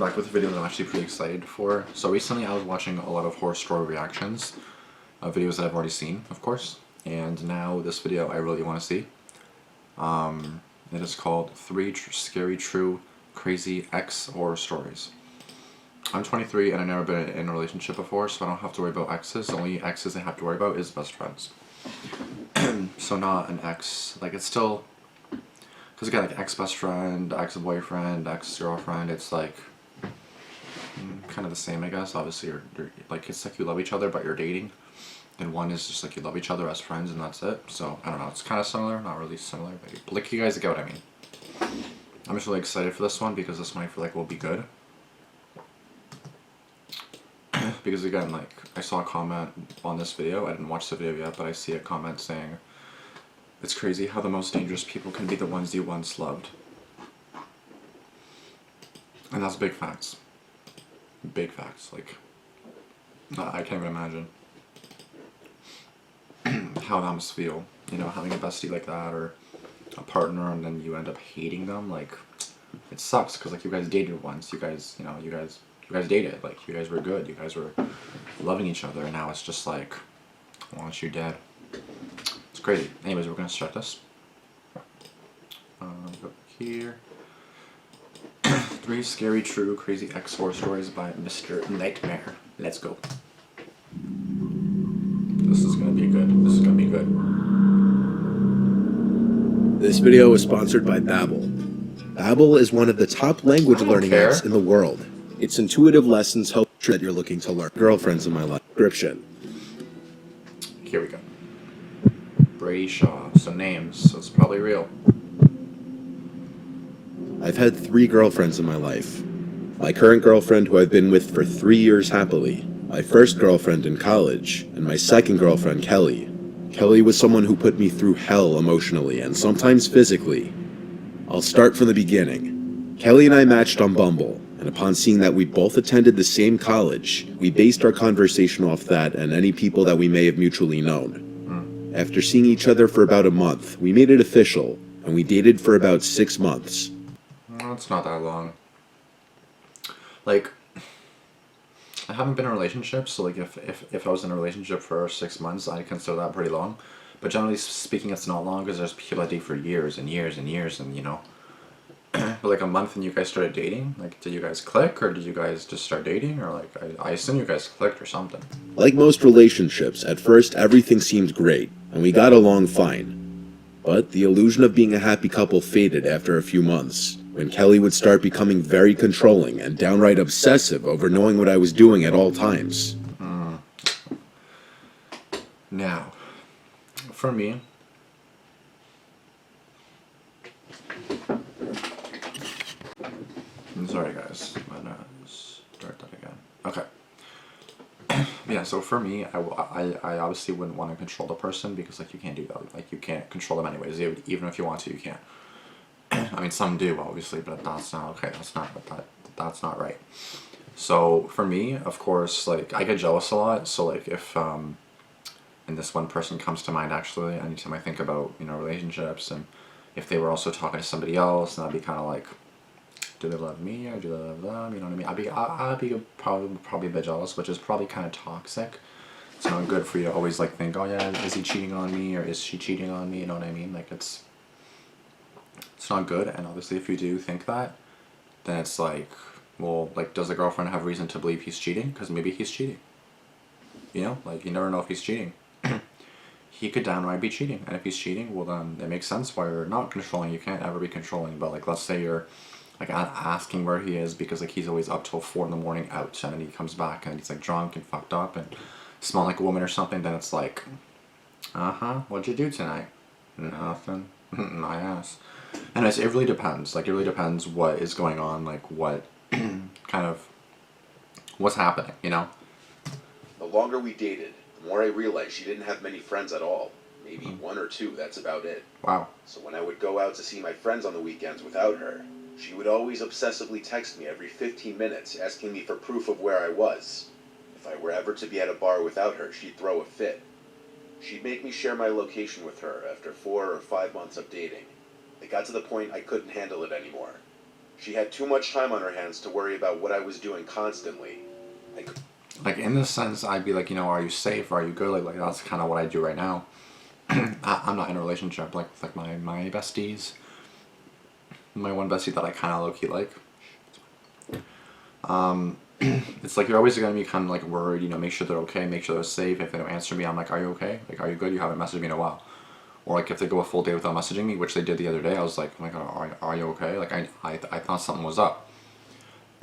back with a video that I'm actually pretty excited for. So recently I was watching a lot of horror story reactions, videos that I've already seen, of course, and now this video I really want to see. It is called 3 Scary True Crazy Ex Horror Stories. I'm 23 and I've never been in a relationship before, so I don't have to worry about exes. The only exes I have to worry about is best friends. So not an ex, like it's still, because again, like ex-best friend, ex-boyfriend, ex-girlfriend, it's like kind of the same, I guess. Obviously you're like, it's like you love each other but you're dating, and one is just like you love each other as friends and that's it. So I don't know, it's kind of similar, not really similar, but like you guys get what I mean. I'm just really excited for this one because this one I feel like will be good. Because again, like, I saw a comment on this video, I didn't watch the video yet, but I see a comment saying, it's crazy how the most dangerous people can be the ones you once loved. And that's big facts. Big facts, like, I can't even imagine how that must feel, you know, having a bestie like that, or a partner, and then you end up hating them. Like, it sucks, because, like, you guys dated once, you guys dated, like, you guys were good, you guys were loving each other, and now it's just like, well, you're dead. It's crazy. Anyways, we're gonna start this. Go here. 3 Scary True Crazy Ex Horror Stories by Mr. Nightmare. Let's go. This is gonna be good. This is gonna be good. This video is sponsored by Babbel. Babbel is one of the top language learning apps in the world. Its intuitive lessons help that you're looking to learn. Girlfriends in my life. Description. Here we go. Brady Shaw. So names. So it's probably real. I've had 3 girlfriends in my life. My current girlfriend, who I've been with for 3 years happily. My first girlfriend in college. And my second girlfriend, Kelly. Kelly was someone who put me through hell emotionally and sometimes physically. I'll start from the beginning. Kelly and I matched on Bumble, and upon seeing that we both attended the same college, we based our conversation off that and any people that we may have mutually known. After seeing each other for about a month, we made it official, and we dated for about 6 months. Well, it's not that long. Like, I haven't been in a relationship, so like if I was in a relationship for 6 months, I consider that pretty long. But generally speaking, it's not long, because there's people that date for years and years and years, and you know. But like a month and you guys started dating? Like, did you guys click, or did you guys just start dating? Or like, I assume you guys clicked or something. Like most relationships, at first everything seemed great, and we got along fine. But the illusion of being a happy couple faded after a few months, when Kelly would start becoming very controlling and downright obsessive over knowing what I was doing at all times. Now, for me, I'm sorry guys, I'm gonna start that again. Okay. Yeah, so for me, I obviously wouldn't want to control the person, because like you can't do that. Like, you can't control them anyways. Even if you want to, you can't. I mean, some do obviously, but that's not okay. That's not right. So for me, of course, like, I get jealous a lot. So like, if and this one person comes to mind actually anytime I think about, you know, relationships, and if they were also talking to somebody else, and I'd be kind of like, do they love me or do they love them? You know what I mean? I'd be probably a bit jealous, which is probably kind of toxic. It's not good for you to always like think, oh yeah, is he cheating on me, or is she cheating on me? You know what I mean? Like, it's not good. And obviously, if you do think that, then it's like, well, like, does the girlfriend have reason to believe he's cheating? Because maybe he's cheating. You know, like, you never know if he's cheating. He could downright be cheating, and if he's cheating, well then it makes sense why you're not controlling. You can't ever be controlling. But like, let's say you're like asking where he is, because like he's always up till 4 in the morning out, and then he comes back and he's like drunk and fucked up and smell like a woman or something. Then it's like, what'd you do tonight? Nothing. My ass. And it really depends. Like, it really depends what is going on. Like, what kind of what's happening. You know. The longer we dated, the more I realized she didn't have many friends at all. Maybe 1 or 2, that's about it. Wow. So when I would go out to see my friends on the weekends without her, she would always obsessively text me every 15 minutes asking me for proof of where I was. If I were ever to be at a bar without her, she'd throw a fit. She'd make me share my location with her after 4 or 5 months of dating. It got to the point I couldn't handle it anymore. She had too much time on her hands to worry about what I was doing constantly. Like, in this sense, I'd be like, you know, are you safe? Are you good? Like that's kind of what I do right now. I'm not in a relationship like my besties. My one bestie that I kind of low-key like. It's like you're always going to be kind of like worried, you know, make sure they're okay, make sure they're safe. If they don't answer me, I'm like, are you okay? Like, are you good? You haven't messaged me in a while. Or like if they go a full day without messaging me, which they did the other day, I was like, oh my god, are you okay? Like I thought something was up.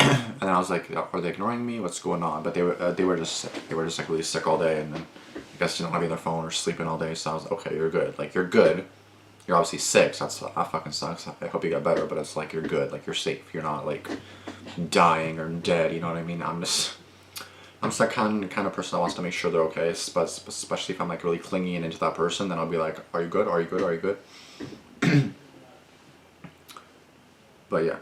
And then I was like, are they ignoring me? What's going on? But they were just sick. They were just like really sick all day, and then I guess didn't want to be on their phone or sleeping all day. So I was like, okay, you're good. Like you're good. You're obviously sick. So that fucking sucks. I hope you get better. But it's like you're good. Like you're safe. You're not like dying or dead. You know what I mean? I'm just that kind of person that wants to make sure they're okay. Especially if I'm like really clingy and into that person, then I'll be like, are you good? Are you good? Are you good? But yeah.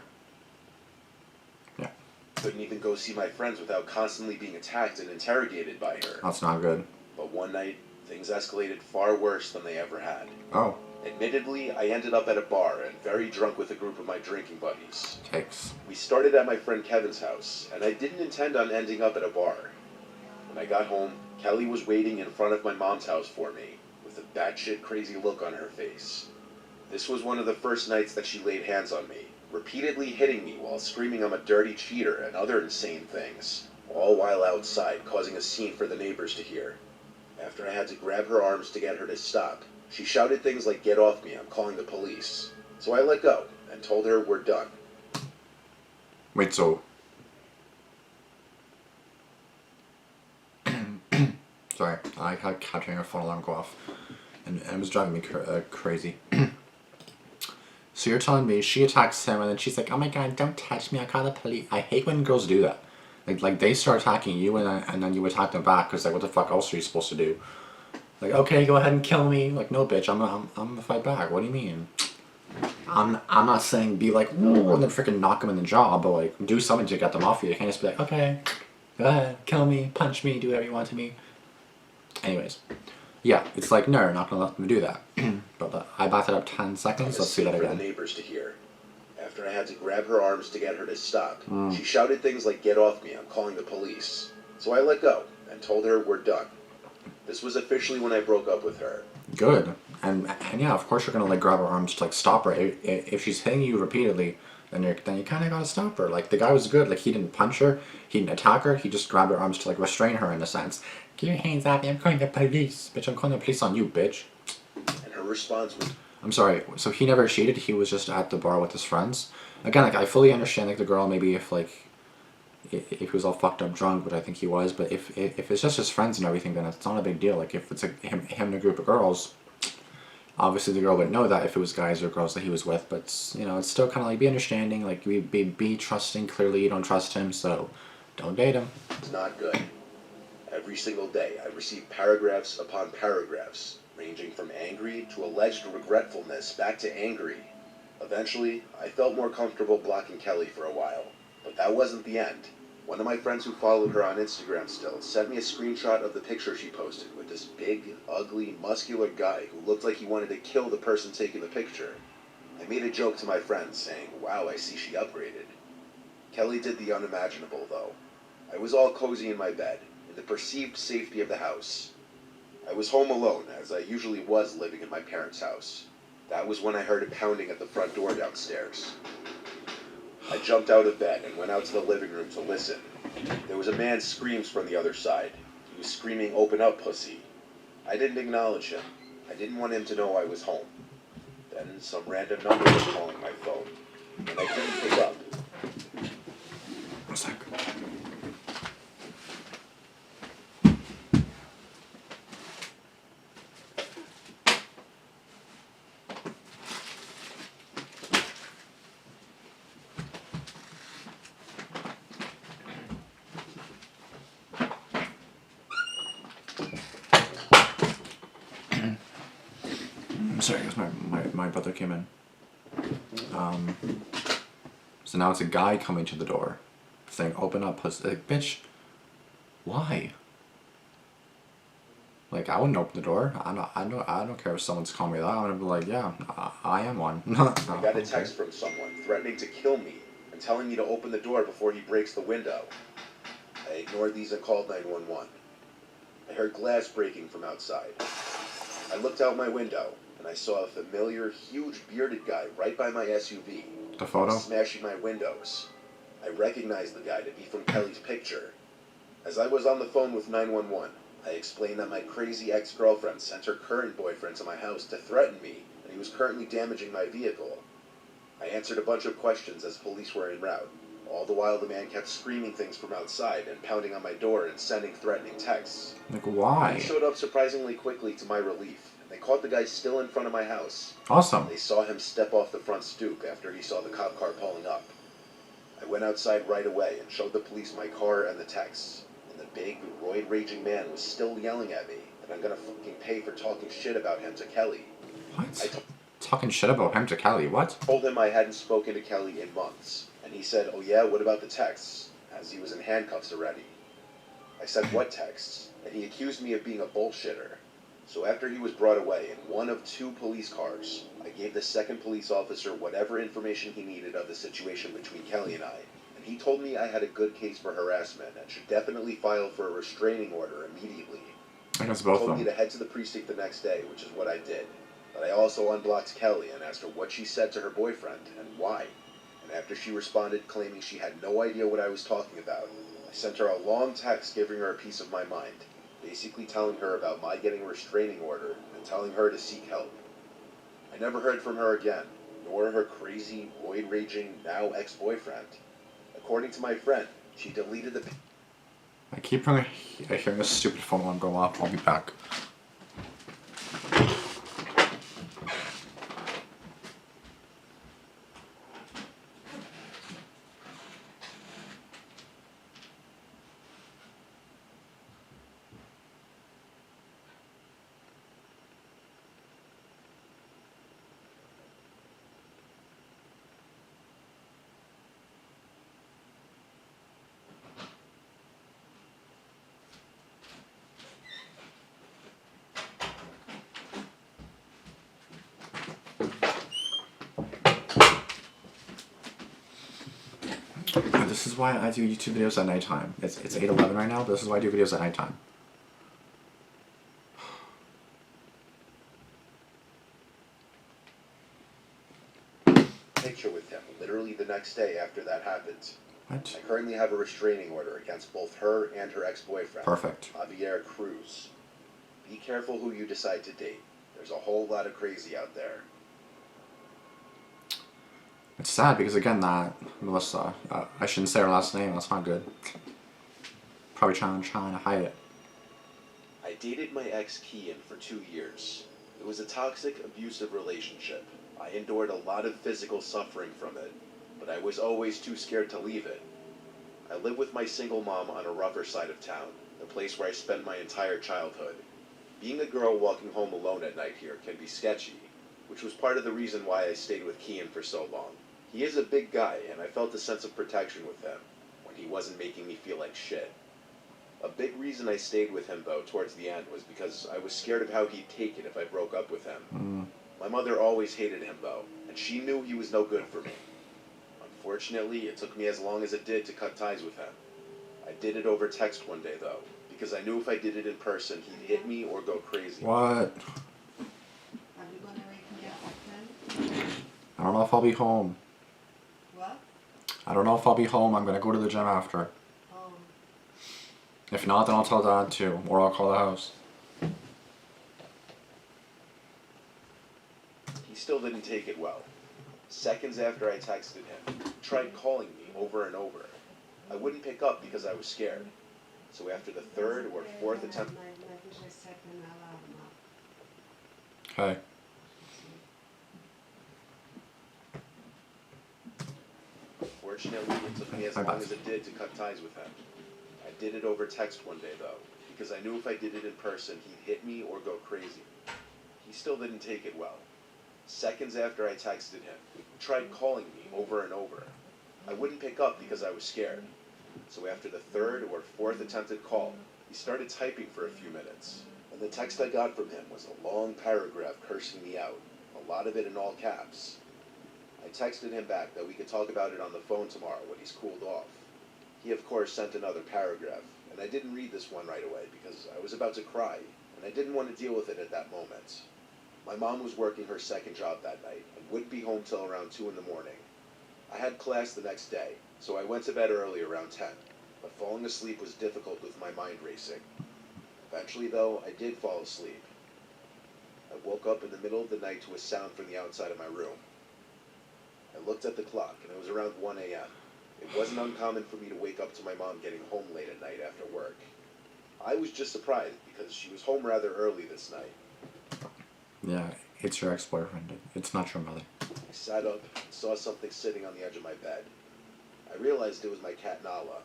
Couldn't even go see my friends without constantly being attacked and interrogated by her. That's not good. But one night, things escalated far worse than they ever had. Oh. Admittedly, I ended up at a bar and very drunk with a group of my drinking buddies. Takes. We started at my friend Kevin's house, and I didn't intend on ending up at a bar. When I got home, Kelly was waiting in front of my mom's house for me, with a batshit crazy look on her face. This was one of the first nights that she laid hands on me, repeatedly hitting me while screaming I'm a dirty cheater and other insane things, all while outside causing a scene for the neighbors to hear. After I had to grab her arms to get her to stop, she shouted things like, "Get off me, I'm calling the police." So I let go and told her we're done. Wait, so... Sorry, I had catching her phone alarm go off, and it was driving me crazy. So you're telling me she attacks him, and then she's like, "Oh my god, don't touch me! I call the police." I hate when girls do that. Like they start attacking you, and then you attack them back because like, what the fuck else are you supposed to do? Like, okay, go ahead and kill me. Like, no, bitch, I'm gonna fight back. What do you mean? I'm not saying be like, "Ooh," and then freaking knock them in the jaw, but like do something to get them off you. You can't just be like, okay, go ahead, kill me, punch me, do whatever you want to me. Anyways. Yeah, it's like, no, you're not going to let them do that. But I backed it up 10 seconds. Let's see that again. For the neighbors to hear. After I had to grab her arms to get her to stop, she shouted things like, "Get off me, I'm calling the police." So I let go and told her we're done. This was officially when I broke up with her. Good. And yeah, of course you're going to like grab her arms to like stop her. If she's hitting you repeatedly, then you kind of got to stop her. Like the guy was good. Like he didn't punch her. He didn't attack her. He just grabbed her arms to like restrain her in a sense. "Get your hands off me, I'm calling the police." Bitch, I'm calling the police on you, bitch. And her response was... I'm sorry, so he never cheated, he was just at the bar with his friends? Again, like, I fully understand, like, the girl, maybe if, like, if he was all fucked up drunk, which I think he was, but if it's just his friends and everything, then it's not a big deal. Like, if it's like him and a group of girls, obviously the girl would know that if it was guys or girls that he was with, but, you know, it's still kind of like, be understanding, like, be trusting. Clearly you don't trust him, so don't date him. It's not good. Every single day, I received paragraphs upon paragraphs, ranging from angry to alleged regretfulness back to angry. Eventually, I felt more comfortable blocking Kelly for a while, but that wasn't the end. One of my friends who followed her on Instagram still sent me a screenshot of the picture she posted with this big, ugly, muscular guy who looked like he wanted to kill the person taking the picture. I made a joke to my friends saying, "Wow, I see she upgraded." Kelly did the unimaginable, though. I was all cozy in my bed, the perceived safety of the house. I was home alone, as I usually was living in my parents' house. That was when I heard a pounding at the front door downstairs. I jumped out of bed and went out to the living room to listen. There was a man's screams from the other side. He was screaming, "Open up, pussy." I didn't acknowledge him. I didn't want him to know I was home. Then some random number was calling my phone, and I didn't pick up. One sec. Sorry, because my brother came in. So now it's a guy coming to the door, saying, "Open up, pussy." Like, bitch, why? Like, I wouldn't open the door. I don't care if someone's calling me that. I'm gonna be like, yeah, I am one. I got a text from someone threatening to kill me and telling me to open the door before he breaks the window. I ignored these and called 911. I heard glass breaking from outside. I looked out my window, and I saw a familiar, huge bearded guy right by my SUV. The photo? Smashing my windows. I recognized the guy to be from Kelly's picture. As I was on the phone with 911, I explained that my crazy ex-girlfriend sent her current boyfriend to my house to threaten me, and he was currently damaging my vehicle. I answered a bunch of questions as police were en route. All the while, the man kept screaming things from outside and pounding on my door and sending threatening texts. Like, why? He showed up surprisingly quickly to my relief, and they caught the guy still in front of my house. Awesome. They saw him step off the front stoop after he saw the cop car pulling up. I went outside right away and showed the police my car and the texts. And the big, roid-raging man was still yelling at me that I'm gonna fucking pay for talking shit about him to Kelly. What? Talking shit about him to Kelly, what? Told him I hadn't spoken to Kelly in months. And he said, oh yeah, what about the texts? As he was in handcuffs already. I said, what texts? And he accused me of being a bullshitter. So after he was brought away in one of 2 police cars, I gave the second police officer whatever information he needed of the situation between Kelly and I. And he told me I had a good case for harassment and should definitely file for a restraining order immediately. I guess both He of told me them. to head to the precinct the next day, which is what I did. But I also unblocked Kelly and asked her what she said to her boyfriend and why. And after she responded claiming she had no idea what I was talking about, I sent her a long text giving her a piece of my mind, basically telling her about my getting a restraining order and telling her to seek help. I never heard from her again, nor her crazy, void-raging, now ex-boyfriend. According to my friend, she deleted the... I keep hearing this stupid phone alarm go off. I'll be back. This is why I do YouTube videos at nighttime. It's 8:11 right now. This is why I do videos at nighttime. Picture with him literally the next day after that happened. What? I currently have a restraining order against both her and her ex-boyfriend, Perfect. Javier Cruz. Be careful who you decide to date. There's a whole lot of crazy out there. It's sad because again, that Melissa, I shouldn't say her last name. That's not good. Probably trying to hide it. I dated my ex Kian for 2 years. It was a toxic, abusive relationship. I endured a lot of physical suffering from it, but I was always too scared to leave it. I live with my single mom on a rougher side of town, the place where I spent my entire childhood. Being a girl walking home alone at night here can be sketchy, which was part of the reason why I stayed with Kian for so long. He is a big guy, and I felt a sense of protection with him, when he wasn't making me feel like shit. A big reason I stayed with him, though, towards the end, was because I was scared of how he'd take it if I broke up with him. My mother always hated him, though, and she knew he was no good for me. Unfortunately, it took me as long as it did to cut ties with him. I did it over text one day, though, because I knew if I did it in person, he'd hit me or go crazy. What? Are you gonna wake me up at 10? I don't know if I'll be home. What? I don't know if I'll be home. I'm gonna go to the gym after. Oh, If not, then I'll tell Dad too, or I'll call the house. He still didn't take it well. Seconds after I texted him, he tried calling me over and over. I wouldn't pick up because I was scared. So after the 3rd or 4th attempt... Okay. Fortunately, it took me as long as it did to cut ties with him. I did it over text one day, though, because I knew if I did it in person, he'd hit me or go crazy. He still didn't take it well. Seconds after I texted him, he tried calling me over and over. I wouldn't pick up because I was scared. So after the 3rd or 4th attempted call, he started typing for a few minutes. And the text I got from him was a long paragraph cursing me out, a lot of it in all caps. I texted him back that we could talk about it on the phone tomorrow when he's cooled off. He, of course, sent another paragraph, and I didn't read this one right away because I was about to cry, and I didn't want to deal with it at that moment. My mom was working her second job that night and wouldn't be home till around 2 in the morning. I had class the next day, so I went to bed early around 10, but falling asleep was difficult with my mind racing. Eventually, though, I did fall asleep. I woke up in the middle of the night to a sound from the outside of my room. I looked at the clock, and it was around 1 a.m. It wasn't uncommon for me to wake up to my mom getting home late at night after work. I was just surprised because she was home rather early this night. Yeah, it's your ex-boyfriend. It's not your mother. I sat up and saw something sitting on the edge of my bed. I realized it was my cat Nala.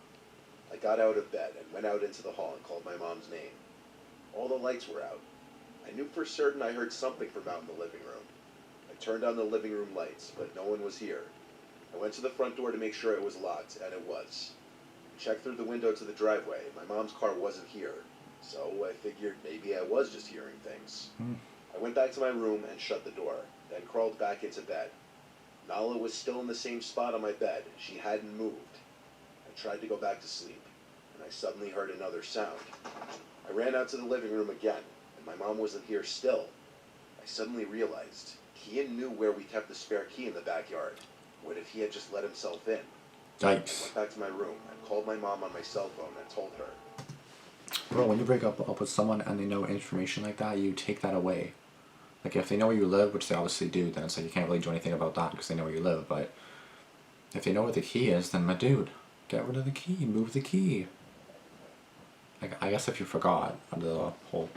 I got out of bed and went out into the hall and called my mom's name. All the lights were out. I knew for certain I heard something from out in the living room. I turned on the living room lights, but no one was here. I went to the front door to make sure it was locked, and it was. I checked through the window to the driveway. My mom's car wasn't here, so I figured maybe I was just hearing things. I went back to my room and shut the door, then crawled back into bed. Nala was still in the same spot on my bed. She hadn't moved. I tried to go back to sleep, and I suddenly heard another sound. I ran out to the living room again, and my mom wasn't here still. I suddenly realized Kian knew where we kept the spare key in the backyard. What if he had just let himself in? I Yikes. went back to my room and called my mom on my cell phone and told her. Bro, when you break up with someone and they know information like that, you take that away. Like, if they know where you live, which they obviously do, then it's like you can't really do anything about that because they know where you live. But if they know where the key is, then my dude, get rid of the key, move the key. Like, I guess if you forgot under the whole,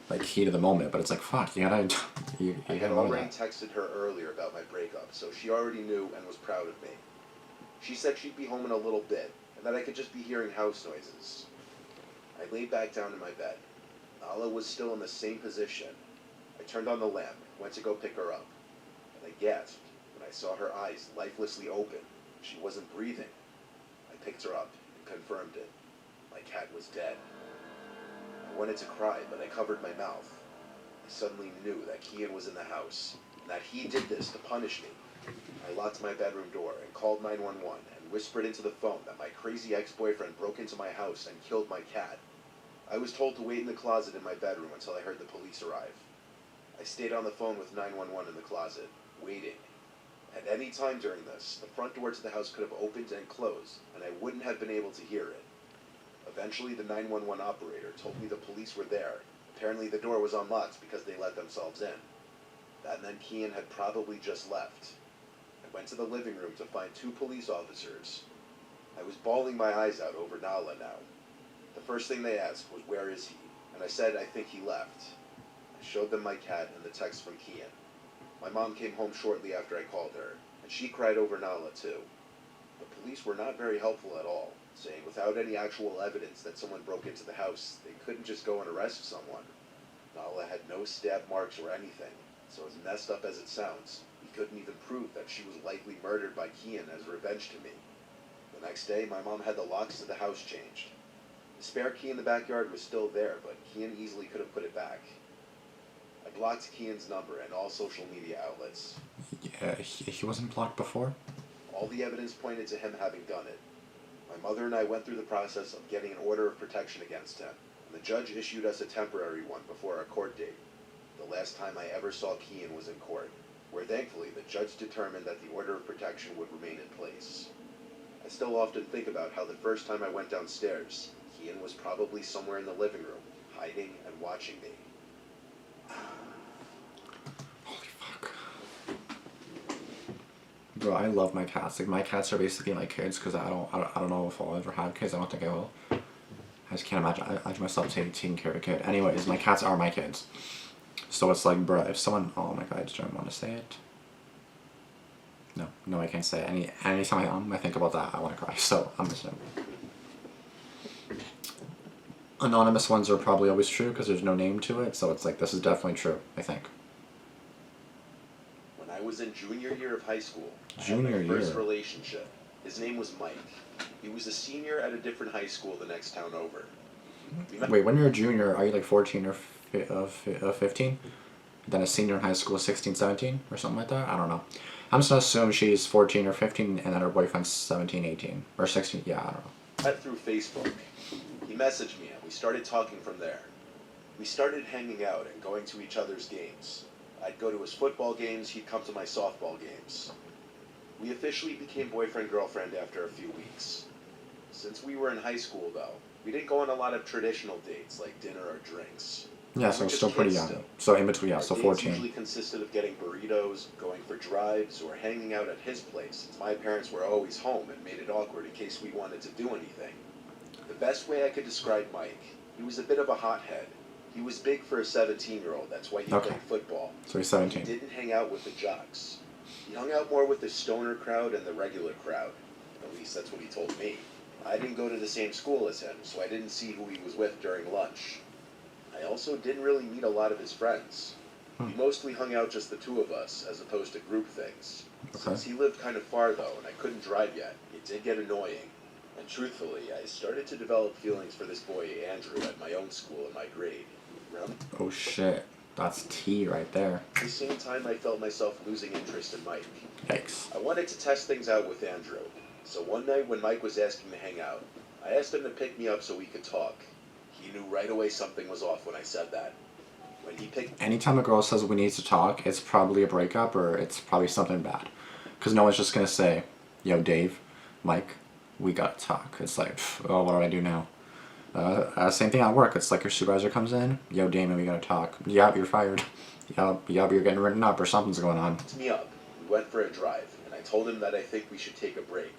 like, heat of the moment, but it's like, fuck, you gotta, you I had gotta know already that. texted her earlier about my breakup, so she already knew and was proud of me. She said she'd be home in a little bit, and that I could just be hearing house noises. I laid back down in my bed. Nala was still in the same position. I turned on the lamp, went to go pick her up, and I gasped when I saw her eyes lifelessly open. She wasn't breathing. I picked her up and confirmed it. My cat was dead. I wanted to cry, but I covered my mouth. I suddenly knew that Kian was in the house, and that he did this to punish me. I locked my bedroom door and called 911 and whispered into the phone that my crazy ex-boyfriend broke into my house and killed my cat. I was told to wait in the closet in my bedroom until I heard the police arrive. I stayed on the phone with 911 in the closet, waiting. At any time during this, the front door to the house could have opened and closed, and I wouldn't have been able to hear it. Eventually, the 911 operator told me the police were there. Apparently, the door was unlocked because they let themselves in. That meant Kian had probably just left. I went to the living room to find 2 police officers. I was bawling my eyes out over Nala now. The first thing they asked was, "Where is he?" And I said, "I think he left." I showed them my cat and the text from Kian. My mom came home shortly after I called her, and she cried over Nala too. The police were not very helpful at all, saying without any actual evidence that someone broke into the house, they couldn't just go and arrest someone. Nala had no stab marks or anything, so as messed up as it sounds, we couldn't even prove that she was likely murdered by Kian as revenge to me. The next day, my mom had the locks to the house changed. The spare key in the backyard was still there, but Kian easily could have put it back. I blocked Kian's number and all social media outlets. Yeah, he wasn't blocked before? All the evidence pointed to him having done it. My mother and I went through the process of getting an order of protection against him, and the judge issued us a temporary one before our court date. The last time I ever saw Kian was in court, where thankfully the judge determined that the order of protection would remain in place. I still often think about how the first time I went downstairs, Kian was probably somewhere in the living room, hiding and watching me. Holy fuck. Bro, I love my cats. Like, my cats are basically my kids because I don't know if I'll ever have kids. I don't think I will. I just can't imagine myself taking care of a kid. Anyways, my cats are my kids. So it's like, bro, if someone, oh my god, I just don't want to say it. No, I can't say it. Anytime I think about that, I want to cry. So I'm just gonna. Anonymous ones are probably always true because there's no name to it. So it's like, this is definitely true, I think. When I was in junior year of high school, Junior I had my first year. relationship. His name was Mike. He was a senior at a different high school the next town over. Wait, when you're a junior, are you like 14 or 15? Then a senior in high school, 16, 17, or something like that? I don't know. I'm just gonna assume she's 14 or 15 and that her boyfriend's 17, 18. Or 16, yeah, I don't know. Met through Facebook. He messaged me and we started talking from there. We started hanging out and going to each other's games. I'd go to his football games, he'd come to my softball games. We officially became boyfriend-girlfriend after a few weeks. Since we were in high school, though, we didn't go on a lot of traditional dates like dinner or drinks. Yeah, We so were it's just still pretty kids young. still. So in between, yeah, Our so dates 14. usually consisted of getting burritos, going for drives, or hanging out at his place, since my parents were always home and made it awkward in case we wanted to do anything. The best way I could describe Mike, he was a bit of a hothead. He was big for a 17-year-old, that's why he Okay. played football. So he's He 17. didn't hang out with the jocks. He hung out more with the stoner crowd and the regular crowd. At least that's what he told me. I didn't go to the same school as him, so I didn't see who he was with during lunch. I also didn't really meet a lot of his friends. We mostly hung out just the two of us, as opposed to group things. Okay. Since he lived kind of far though, and I couldn't drive yet, it did get annoying. And truthfully, I started to develop feelings for this boy Andrew at my own school in my grade. Remember? Oh shit. That's T right there. At the same time, I felt myself losing interest in Mike. Yikes. I wanted to test things out with Andrew. So one night when Mike was asking to hang out, I asked him to pick me up so we could talk. He knew right away something was off when I said that. When he picked Anytime a girl says we need to talk, it's probably a breakup or it's probably something bad. Because no one's just gonna say, yo, Dave, Mike, we gotta talk. It's like, oh, what do I do now? Same thing at work. It's like your supervisor comes in, yo, Damian, we gotta talk. Yep, you're fired. Yep, you're getting written up or something's going on. me up, we went for a drive, and I told him that I think we should take a break.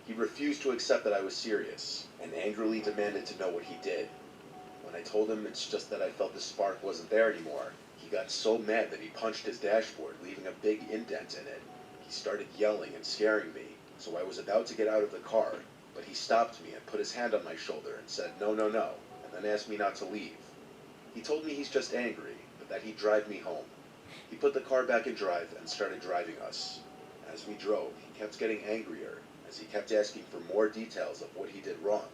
He refused to accept that I was serious, and angrily demanded to know what he did. When I told him it's just that I felt the spark wasn't there anymore, he got so mad that he punched his dashboard, leaving a big indent in it. He started yelling and scaring me, so I was about to get out of the car, but he stopped me and put his hand on my shoulder and said, no, no, no, and then asked me not to leave. He told me he's just angry, but that he'd drive me home. He put the car back in drive and started driving us. As we drove, he kept getting angrier, as he kept asking for more details of what he did wrong.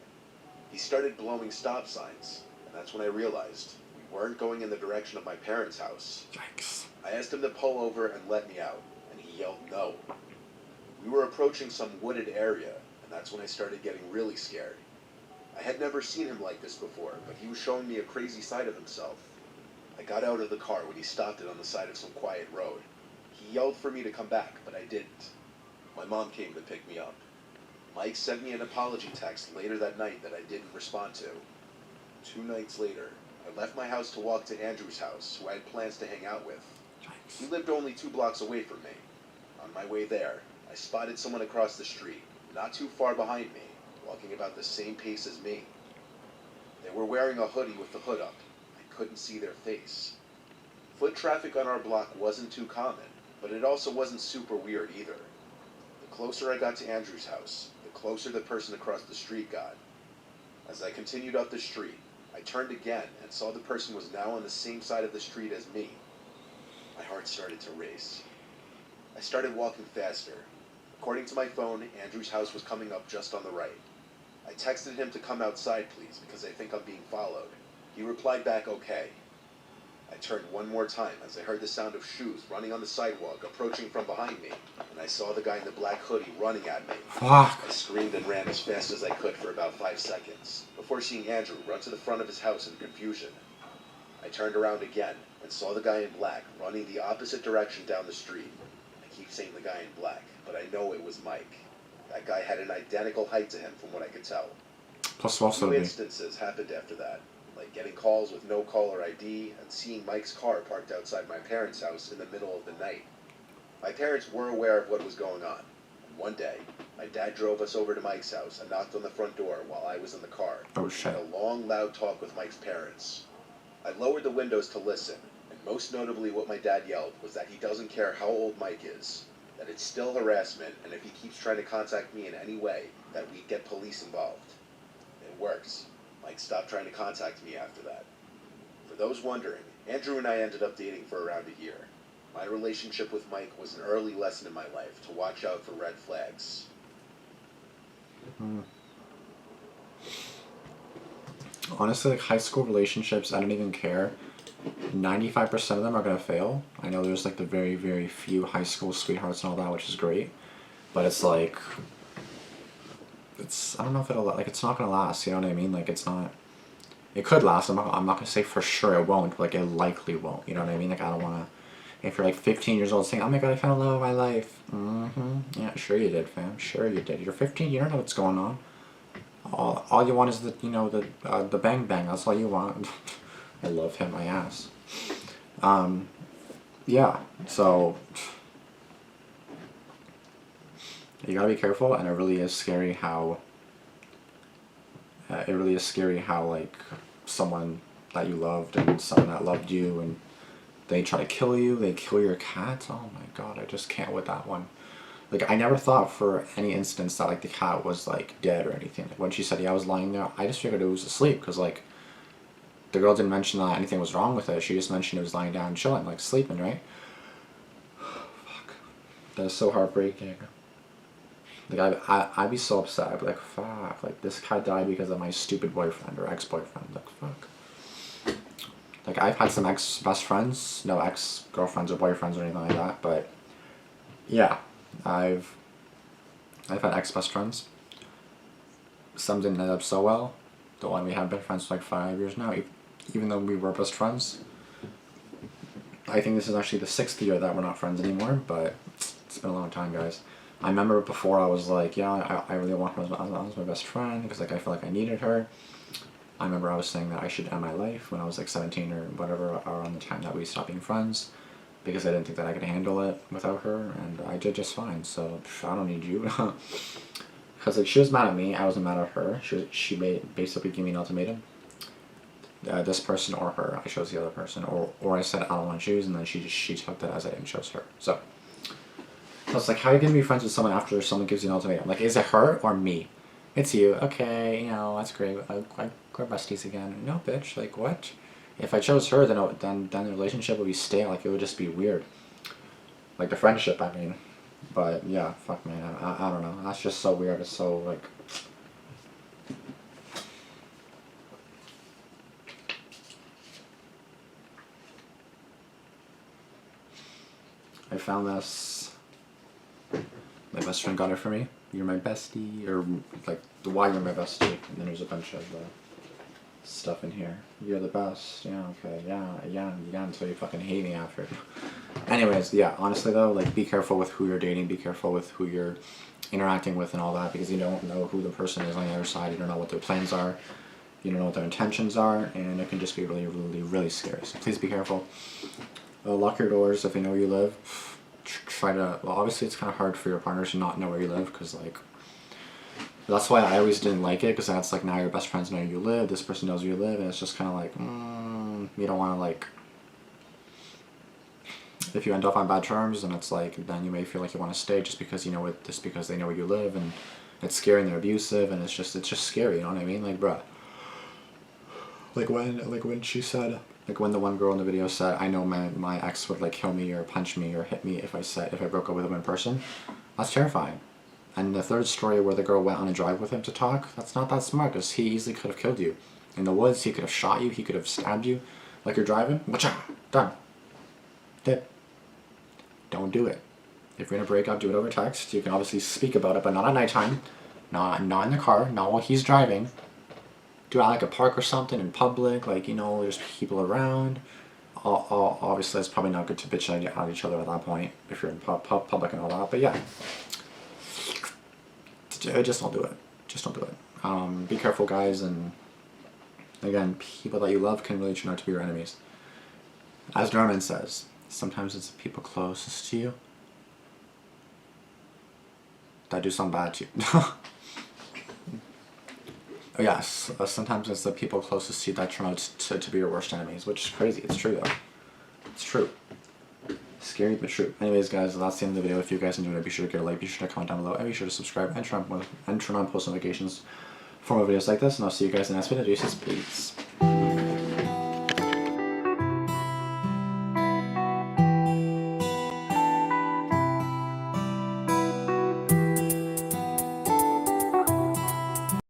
He started blowing stop signs, and that's when I realized we weren't going in the direction of my parents' house. Yikes. I asked him to pull over and let me out, and he yelled no. We were approaching some wooded area, and that's when I started getting really scared. I had never seen him like this before, but he was showing me a crazy side of himself. I got out of the car when he stopped it on the side of some quiet road. He yelled for me to come back, but I didn't. My mom came to pick me up. Mike sent me an apology text later that night that I didn't respond to. 2 nights later, I left my house to walk to Andrew's house, who I had plans to hang out with. He Yikes. lived only 2 blocks away from me. On my way there, I spotted someone across the street, not too far behind me, walking about the same pace as me. They were wearing a hoodie with the hood up. I couldn't see their face. Foot traffic on our block wasn't too common, but it also wasn't super weird either. The closer I got to Andrew's house, the closer the person across the street got. As I continued up the street, I turned again and saw the person was now on the same side of the street as me. My heart started to race. I started walking faster. According to my phone, Andrew's house was coming up just on the right. I texted him to come outside, please, because I think I'm being followed. He replied back, okay. I turned one more time as I heard the sound of shoes running on the sidewalk approaching from behind me, and I saw the guy in the black hoodie running at me. Fuck. I screamed and ran as fast as I could for about 5 seconds, before seeing Andrew run to the front of his house in confusion. I turned around again and saw the guy in black running the opposite direction down the street. I keep saying the guy in black, but I know it was Mike. That guy had an identical height to him from what I could tell. Plus also Two be. instances happened after that, like getting calls with no caller ID and seeing Mike's car parked outside my parents' house in the middle of the night. My parents were aware of what was going on. And one day, my dad drove us over to Mike's house and knocked on the front door while I was in the car. Oh We shit. had a long, loud talk with Mike's parents. I lowered the windows to listen, and most notably what my dad yelled was that he doesn't care how old Mike is, that it's still harassment, and if he keeps trying to contact me in any way, that we'd get police involved. It worked. Mike stopped trying to contact me after that. For those wondering, Andrew and I ended up dating for around a year. My relationship with Mike was an early lesson in my life to watch out for red flags. Honestly, like high school relationships, I don't even care 95% of them are gonna fail. I know there's like the very, very few high school sweethearts and all that, which is great, but it's like, I don't know if it'll, like, it's not gonna last, you know what I mean? Like, it's not, it could last, I'm not gonna say for sure it won't, but like, it likely won't, you know what I mean? Like, I don't wanna, if you're like 15 years old saying, oh my god, I found love of my life. Yeah, sure you did, fam, sure you did. You're 15, you don't know what's going on. All you want is the, you know, the bang bang, that's all you want. I love him, my ass. Yeah, so you gotta be careful, and it really is scary how like someone that you loved and someone that loved you, and they try to kill you, they kill your cat. Oh my god, I just can't with that one. Like, I never thought for any instance that like the cat was like dead or anything. Like, when she said, yeah, I was lying there, I just figured it was asleep, because like the girl didn't mention that anything was wrong with it. She just mentioned it was lying down chilling, like sleeping, right? Fuck. That is so heartbreaking. Like, I'd be so upset. I'd be like, fuck, like, this cat died because of my stupid boyfriend or ex-boyfriend. Like, fuck. Like, I've had some ex-best friends, no ex-girlfriends or boyfriends or anything like that, but yeah, I've had ex-best friends. Some didn't end up so well. The one we have been friends for like 5 years now, even though we were best friends. I think this is actually the 6th year that we're not friends anymore, but it's been a long time, guys. I remember before I was like, yeah, I really want her as my best friend, because like I feel like I needed her. I remember I was saying that I should end my life when I was like 17 or whatever, around the time that we stopped being friends, because I didn't think that I could handle it without her, and I did just fine, so I don't need you. Because like, she was mad at me, I wasn't mad at her. She basically gave me an ultimatum. This person or her, I chose the other person, or I said I don't want to choose, and then she took that as I didn't choose her. So it's like, how are you gonna be friends with someone after someone gives you an ultimatum? Like, is it her or me? It's you. Okay, you know, that's great. We're besties again. No, bitch. Like, what? If I chose her, then the relationship would be stale. Like, it would just be weird. Like, the friendship, I mean. But yeah, fuck, man. I don't know. That's just so weird. It's so like. I found this. My best friend got it for me. You're my bestie, or like why you're my bestie, and then there's a bunch of stuff in here. You're the best. Yeah, okay, yeah, until you fucking hate me after. Anyways, yeah, honestly though, like, be careful with who you're dating, be careful with who you're interacting with and all that, because you don't know who the person is on the other side, you don't know what their plans are, you don't know what their intentions are, and it can just be really, really, really scary. So please be careful. Lock your doors if they know where you live. Try to, well, obviously it's kind of hard for your partner to not know where you live, because like, that's why I always didn't like it, because that's like, now your best friends know where you live, this person knows where you live, and it's just kind of like, you don't want to like, if you end up on bad terms, then it's like, then you may feel like you want to stay just because you know it, just because they know where you live, and it's scary and they're abusive, and it's just scary, you know what I mean? Like, bruh, like when she said, like when the one girl in the video said, I know my ex would like kill me or punch me or hit me if I broke up with him in person. That's terrifying. And the third story where the girl went on a drive with him to talk, that's not that smart, because he easily could have killed you. In the woods, he could have shot you, he could have stabbed you. Like, you're driving, wacha, done. Dead. Don't do it. If you're gonna break up, do it over text. You can obviously speak about it, but not at nighttime. Not in the car, not while he's driving. Do it at like a park or something, in public, like, you know, there's people around. Obviously, it's probably not good to bitch at each other at that point, if you're in public and all that, but yeah. Just don't do it. Just don't do it. Be careful, guys, and again, people that you love can really turn out to be your enemies. As Damian says, sometimes it's the people closest to you that do something bad to you. Oh, yes, sometimes it's the people closest to you that turn out to be your worst enemies, which is crazy. It's true, though. It's true. Scary, but true. Anyways, guys, that's the end of the video. If you guys enjoyed it, be sure to give it a like, be sure to comment down below, and be sure to subscribe and turn on post notifications for more videos like this, and I'll see you guys in the next video. Peace.